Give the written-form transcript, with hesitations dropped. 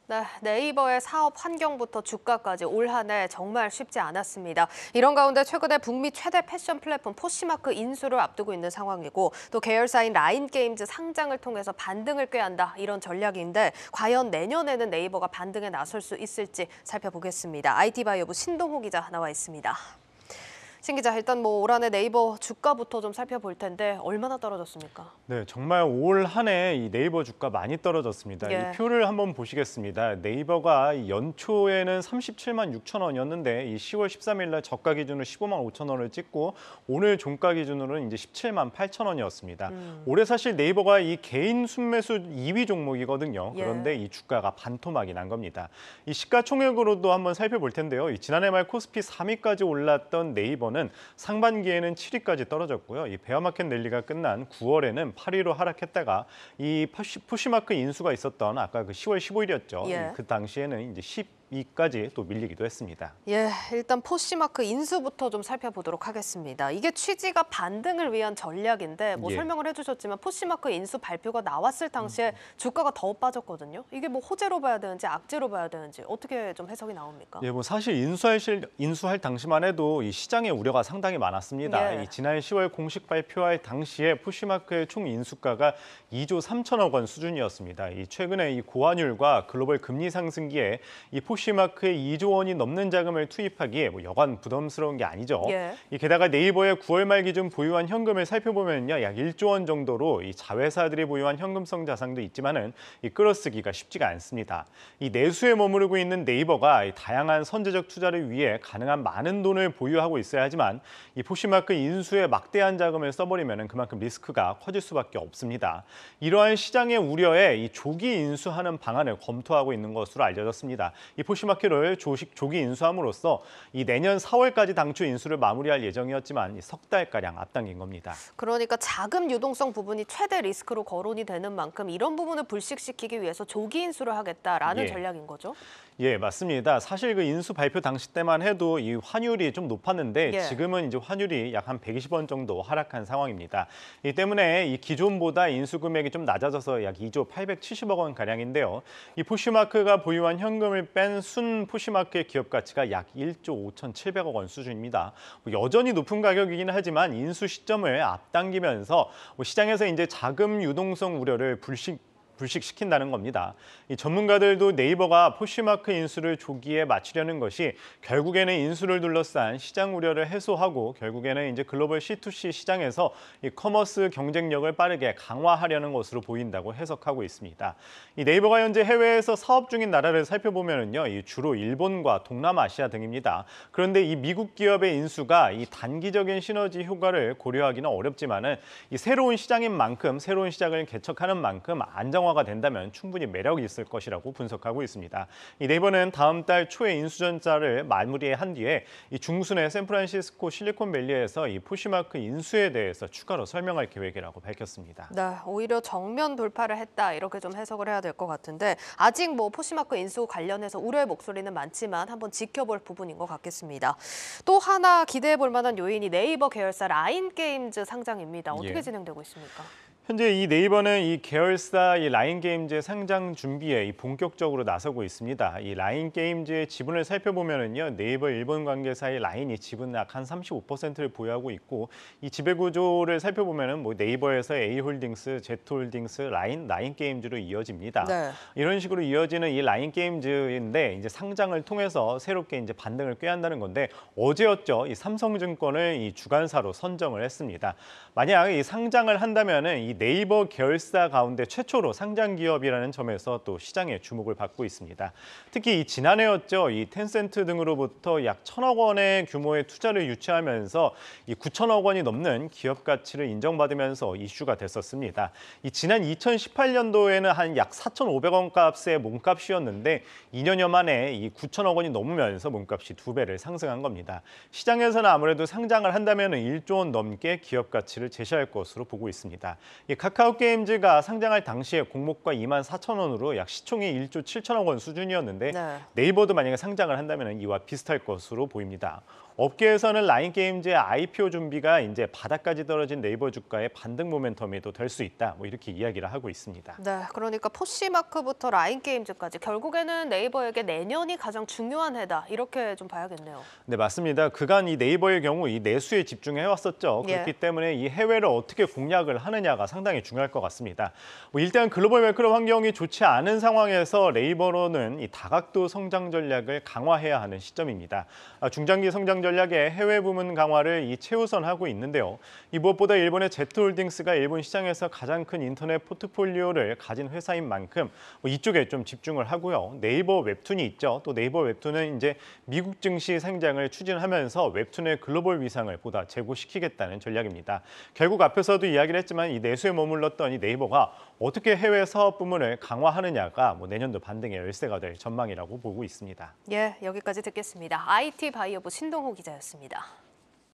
네, 네이버의 사업 환경부터 주가까지 올 한 해 정말 쉽지 않았습니다. 이런 가운데 최근에 북미 최대 패션 플랫폼 포시마크 인수를 앞두고 있는 상황이고 또 계열사인 라인게임즈 상장을 통해서 반등을 꾀한다 이런 전략인데 과연 내년에는 네이버가 반등에 나설 수 있을지 살펴보겠습니다. IT바이오부 신동호 기자 나와 있습니다. 신 기자, 일단 올 한 해 네이버 주가부터 좀 살펴볼 텐데 얼마나 떨어졌습니까? 네, 정말 올 한 해 이 네이버 주가 많이 떨어졌습니다. 이 예. 표를 한번 보시겠습니다. 네이버가 연초에는 37만 6천 원이었는데 이 10월 13일 날 저가 기준으로 15만 5천 원을 찍고 오늘 종가 기준으로는 이제 17만 8천 원이었습니다. 올해 사실 네이버가 이 개인 순매수 2위 종목이거든요. 그런데 이 주가가 반토막이 난 겁니다. 이 시가총액으로도 한번 살펴볼 텐데요. 이 지난해 말 코스피 3위까지 올랐던 네이버는 상반기에는 7위까지 떨어졌고요. 이 베어마켓 랠리가 끝난 9월에는 8위로 하락했다가 이 푸시마크 인수가 있었던 아까 그 10월 15일이었죠. 예. 그 당시에는 이제 10위까지 또 밀리기도 했습니다. 예, 일단 포시마크 인수부터 좀 살펴보도록 하겠습니다. 이게 취지가 반등을 위한 전략인데 예. 설명을 해주셨지만 포시마크 인수 발표가 나왔을 당시에 주가가 더 빠졌거든요. 이게 호재로 봐야 되는지 악재로 봐야 되는지 어떻게 좀 해석이 나옵니까? 예, 사실 인수할 당시만 해도 이 시장의 우려가 상당히 많았습니다. 예. 이 지난 10월 공식 발표할 당시에 포시마크의 총 인수가가 2조 3천억 원 수준이었습니다. 이 최근에 이 고환율과 글로벌 금리 상승기에 이 포시마크에 2조 원이 넘는 자금을 투입하기에 여간 부담스러운 게 아니죠. 예. 게다가 네이버의 9월 말 기준 보유한 현금을 살펴보면요, 약 1조 원 정도로 이 자회사들이 보유한 현금성 자산도 있지만은 이 끌어쓰기가 쉽지가 않습니다. 이 내수에 머무르고 있는 네이버가 이 다양한 선제적 투자를 위해 가능한 많은 돈을 보유하고 있어야 하지만 이 포시마크 인수에 막대한 자금을 써버리면은 그만큼 리스크가 커질 수밖에 없습니다. 이러한 시장의 우려에 이 조기 인수하는 방안을 검토하고 있는 것으로 알려졌습니다. 이 포시마크를 조기 인수함으로써 이 내년 4월까지 당초 인수를 마무리할 예정이었지만 석 달가량 앞당긴 겁니다. 그러니까 자금 유동성 부분이 최대 리스크로 거론이 되는 만큼 이런 부분을 불식시키기 위해서 조기 인수를 하겠다라는 예. 전략인 거죠? 예, 맞습니다. 사실 그 인수 발표 당시 때만 해도 이 환율이 좀 높았는데 예. 지금은 이제 환율이 약 한 120원 정도 하락한 상황입니다. 이 때문에 이 기존보다 인수 금액이 좀 낮아져서 약 2조 870억 원 가량인데요. 이 포시마크가 보유한 현금을 뺀 순 포시마크의 기업 가치가 약 1조 5,700억 원 수준입니다. 여전히 높은 가격이긴 하지만 인수 시점을 앞당기면서 시장에서 이제 자금 유동성 우려를 불식시킨다는 겁니다. 이 전문가들도 네이버가 포시마크 인수를 조기에 마치려는 것이 결국에는 인수를 둘러싼 시장 우려를 해소하고 결국에는 이제 글로벌 C2C 시장에서 이 커머스 경쟁력을 빠르게 강화하려는 것으로 보인다고 해석하고 있습니다. 이 네이버가 현재 해외에서 사업 중인 나라를 살펴보면은요, 이 주로 일본과 동남아시아 등입니다. 그런데 이 미국 기업의 인수가 이 단기적인 시너지 효과를 고려하기는 어렵지만은 이 새로운 시장인 만큼 새로운 시장을 개척하는 만큼 안정화가 된다면 충분히 매력이 있을 것이라고 분석하고 있습니다. 이 네이버는 다음 달 초에 인수전자를 마무리한 뒤에 이 중순에 샌프란시스코 실리콘밸리에서 이 포시마크 인수에 대해서 추가로 설명할 계획이라고 밝혔습니다. 네, 오히려 정면 돌파를 했다 이렇게 좀 해석을 해야 될 것 같은데 아직 포시마크 인수 관련해서 우려의 목소리는 많지만 한번 지켜볼 부분인 것 같겠습니다. 또 하나 기대해 볼 만한 요인이 네이버 계열사 라인게임즈 상장입니다. 어떻게 예. 진행되고 있습니까? 현재 이 네이버는 이 계열사 이 라인게임즈의 상장 준비에 본격적으로 나서고 있습니다. 이 라인게임즈의 지분을 살펴보면은요, 네이버 일본 관계사의 라인이 지분 약 한 35%를 보유하고 있고 이 지배 구조를 살펴보면은 네이버에서 A홀딩스, Z홀딩스, 라인게임즈로 이어집니다. 네. 이런 식으로 이어지는 이 라인게임즈인데 이제 상장을 통해서 새롭게 이제 반등을 꾀한다는 건데 어제였죠. 이 삼성증권을 이 주관사로 선정을 했습니다. 만약 이 상장을 한다면은 이 네이버 계열사 가운데 최초로 상장 기업이라는 점에서 또 시장의 주목을 받고 있습니다. 특히 지난해였죠. 이 텐센트 등으로부터 약 1,000억 원의 규모의 투자를 유치하면서 이 9천억 원이 넘는 기업 가치를 인정받으면서 이슈가 됐었습니다. 이 지난 2018년도에는 한 약 4,500원 값의 몸값이었는데 2년여 만에 이 9천억 원이 넘으면서 몸값이 2배를 상승한 겁니다. 시장에서는 아무래도 상장을 한다면 1조 원 넘게 기업 가치를 제시할 것으로 보고 있습니다. 이 카카오게임즈가 상장할 당시에 공모가 24,000원으로 약 시총이 1조 7천억 원 수준이었는데 네. 네이버도 만약에 상장을 한다면 이와 비슷할 것으로 보입니다. 업계에서는 라인게임즈의 IPO 준비가 이제 바닥까지 떨어진 네이버 주가의 반등 모멘텀이 될 수 있다. 뭐 이렇게 이야기를 하고 있습니다. 네, 그러니까 포시마크부터 라인게임즈까지 결국에는 네이버에게 내년이 가장 중요한 해다. 이렇게 좀 봐야겠네요. 네, 맞습니다. 그간 이 네이버의 경우 이 내수에 집중해 왔었죠. 그렇기 때문에 이 해외를 어떻게 공략을 하느냐가 상당히 중요할 것 같습니다. 일단 글로벌 매크로 환경이 좋지 않은 상황에서 네이버로는 이 다각도 성장 전략을 강화해야 하는 시점입니다. 중장기 성장 전략의 해외 부문 강화를 최우선하고 있는데요. 무엇보다 일본의 제트홀딩스가 일본 시장에서 가장 큰 인터넷 포트폴리오를 가진 회사인 만큼 이쪽에 좀 집중을 하고요. 네이버 웹툰이 있죠. 또 네이버 웹툰은 이제 미국 증시 상장을 추진하면서 웹툰의 글로벌 위상을 보다 제고시키겠다는 전략입니다. 결국 앞에서도 이야기를 했지만 이 내수에 머물렀던 이 네이버가 어떻게 해외 사업 부문을 강화하느냐가 내년도 반등의 열쇠가 될 전망이라고 보고 있습니다. 예, 여기까지 듣겠습니다. IT 바이오부 신동호 기자였습니다.